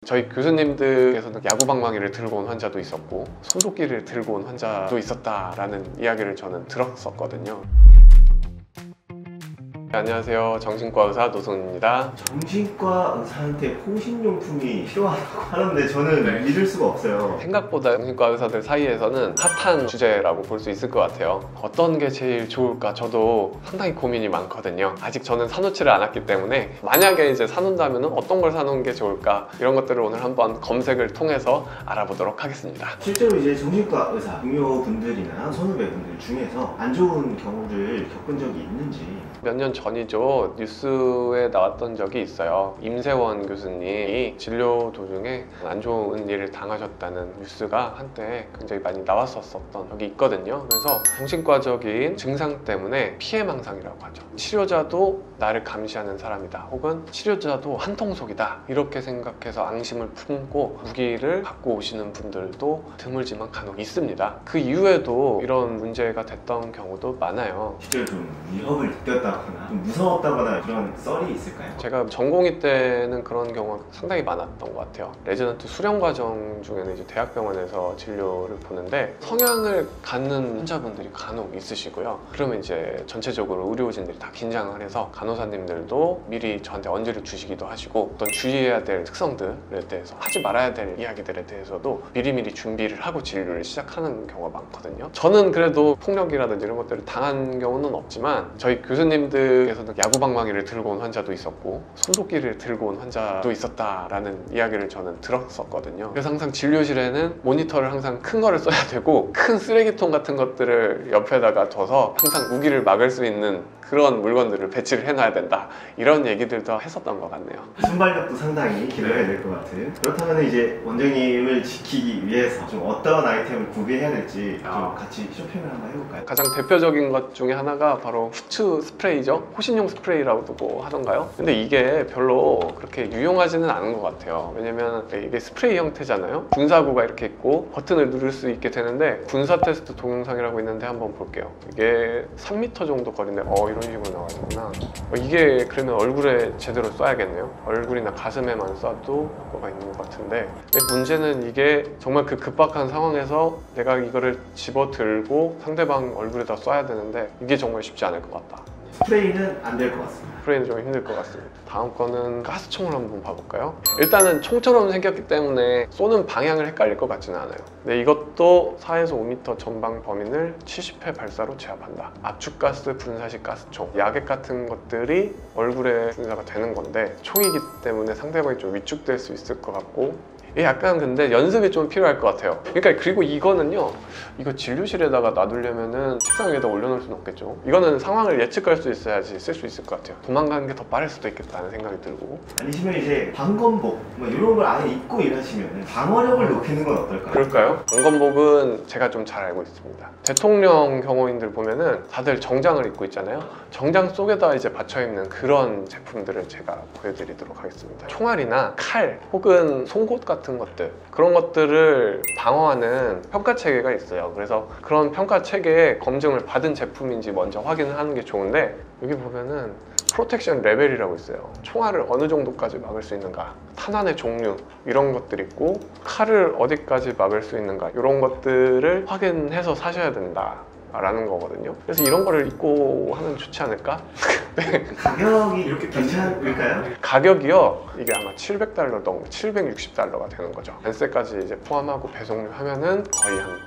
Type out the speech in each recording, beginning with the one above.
저희 교수님들께서는 야구방망이를 들고 온 환자도 있었고 손도끼를 들고 온 환자도 있었다라는 이야기를 저는 들었었거든요. 안녕하세요. 정신과 의사 노승훈입니다. 정신과 의사한테 호신용품이 필요하다고 하는데 저는 믿을 수가 없어요. 생각보다 정신과 의사들 사이에서는 핫한 주제라고 볼 수 있을 것 같아요. 어떤 게 제일 좋을까 저도 상당히 고민이 많거든요. 아직 저는 사놓지를 않았기 때문에 만약에 이제 사놓는다면 어떤 걸 사놓은 게 좋을까 이런 것들을 오늘 한번 검색을 통해서 알아보도록 하겠습니다. 실제로 이제 정신과 의사 동료분들이나 선후배분들 중에서 안 좋은 경우를 겪은 적이 있는지. 몇 년 전이죠. 뉴스에 나왔던 적이 있어요. 임세원 교수님이 진료 도중에 안 좋은 일을 당하셨다는 뉴스가 한때 굉장히 많이 나왔었던 적이 있거든요. 그래서 정신과적인 증상 때문에 피해망상이라고 하죠. 치료자도 나를 감시하는 사람이다, 혹은 치료자도 한통속이다, 이렇게 생각해서 앙심을 품고 무기를 갖고 오시는 분들도 드물지만 간혹 있습니다. 그 이후에도 이런 문제가 됐던 경우도 많아요. 실제로 좀 위협을 느꼈다거나 좀 무서웠다거나 그런 썰이 있을까요? 제가 전공의 때는 그런 경우가 상당히 많았던 것 같아요. 레지던트 수련 과정 중에는 이제 대학병원에서 진료를 보는데 성향을 갖는 환자분들이 간혹 있으시고요. 그러면 이제 전체적으로 의료진들이 다 긴장을 해서 간호사님들도 미리 저한테 언지를 주시기도 하시고 어떤 주의해야 될 특성들에 대해서, 하지 말아야 될 이야기들에 대해서도 미리미리 준비를 하고 진료를 시작하는 경우가 많거든요. 저는 그래도 폭력이라든지 이런 것들을 당한 경우는 없지만 저희 교수님들께서는 야구방망이를 들고 온 환자도 있었고 손도끼를 들고 온 환자도 있었다라는 이야기를 저는 들었었거든요. 그래서 항상 진료실에는 모니터를 항상 큰 거를 써야 되고 큰 쓰레기통 같은 것들을 옆에다가 둬서 항상 우기를 막을 수 있는 그런 물건들을 배치를 해놔야 된다, 이런 얘기들도 했었던 것 같네요. 순발력도 상당히 길러야 될 것 같은. 그렇다면 이제 원장님을 지키기 위해서 좀 어떤 아이템을 구비해야 될지 좀 같이 쇼핑을 한번 해볼까요? 가장 대표적인 것 중에 하나가 바로 후추 스프레이죠. 호신용 스프레이라고 하던가요? 근데 이게 별로 그렇게 유용하지는 않은 것 같아요. 왜냐면 이게 스프레이 형태잖아요. 분사구가 이렇게 있고 버튼을 누를 수 있게 되는데, 분사 테스트 동영상이라고 있는데 한번 볼게요. 이게 3m 정도 거리인데 이런 식으로 나와있구나. 이게 그러면 얼굴에 제대로 쏴야겠네요. 얼굴이나 가슴에만 쏴도 효과가 있는 것 같은데, 근데 문제는 이게 정말 그 급박한 상황에서 내가 이거를 집어 들고 상대방 얼굴에다 쏴야 되는데 이게 정말 쉽지 않을 것 같다. 스프레이는 안 될 것 같습니다. 스프레이는 좀 힘들 것 같습니다. 다음 거는 가스총을 한번 봐볼까요? 일단은 총처럼 생겼기 때문에 쏘는 방향을 헷갈릴 것 같지는 않아요. 근데 이것도 4에서 5m 전방 범위를 70회 발사로 제압한다. 압축가스 분사식 가스총, 야객 같은 것들이 얼굴에 분사가 되는 건데 총이기 때문에 상대방이 좀 위축될 수 있을 것 같고, 약간 근데 연습이 좀 필요할 것 같아요. 그러니까 그리고 이거는요, 이거 진료실에다가 놔두려면은 책상 위에다 올려놓을 수는 없겠죠. 이거는 상황을 예측할 수 있어야지 쓸 수 있을 것 같아요. 도망가는 게 더 빠를 수도 있겠다는 생각이 들고. 아니시면 이제 방검복 뭐 이런 걸 아예 입고 일하시면 방어력을 높이는 건 어떨까요? 그럴까요? 방검복은 제가 좀 잘 알고 있습니다. 대통령 경호인들 보면은 다들 정장을 입고 있잖아요. 정장 속에다 이제 받쳐 입는 그런 제품들을 제가 보여드리도록 하겠습니다. 총알이나 칼 혹은 송곳 같은 것들, 그런 것들을 방어하는 평가 체계가 있어요. 그래서 그런 평가 체계에 검증을 받은 제품인지 먼저 확인을 하는 게 좋은데, 여기 보면은 프로텍션 레벨이라고 있어요. 총알을 어느 정도까지 막을 수 있는가, 탄환의 종류, 이런 것들이 있고 칼을 어디까지 막을 수 있는가, 이런 것들을 확인해서 사셔야 된다 라는 거거든요. 그래서 이런 거를 입고 하면 좋지 않을까? 네. 가격이 이렇게 괜찮을까요? 가격이요, 이게 아마 $700 정도, $760가 되는 거죠. 연세까지 이제 포함하고 배송료 하면은 거의 한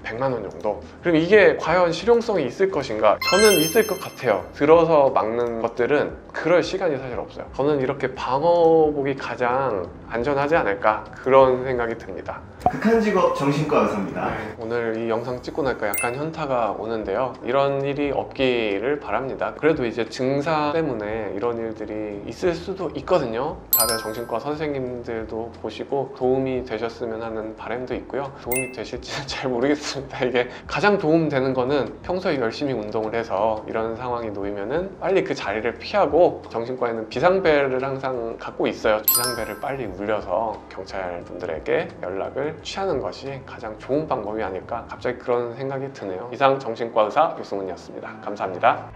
100만 원 정도. 그럼 이게 과연 실용성이 있을 것인가? 저는 있을 것 같아요. 들어서 막는 것들은 그럴 시간이 사실 없어요. 저는 이렇게 방어복이 가장 안전하지 않을까, 그런 생각이 듭니다. 극한 직업 정신과 의사입니다. 오늘 이 영상 찍고 나니까 약간 현타가 오는데요. 이런 일이 없기를 바랍니다. 그래도 이제 증상 때문에 이런 일들이 있을 수도 있거든요. 다른 정신과 선생님들도 보시고 도움이 되셨으면 하는 바람도 있고요. 도움이 되실지는 잘 모르겠습니다. 이게 가장 도움되는 거는 평소에 열심히 운동을 해서 이런 상황이 놓이면은 빨리 그 자리를 피하고, 정신과에는 비상벨을 항상 갖고 있어요. 비상벨을 빨리 울려서 경찰분들에게 연락을 취하는 것이 가장 좋은 방법이 아닐까, 갑자기 그런 생각이 드네요. 이상 정신과 의사 노승훈이었습니다. 감사합니다.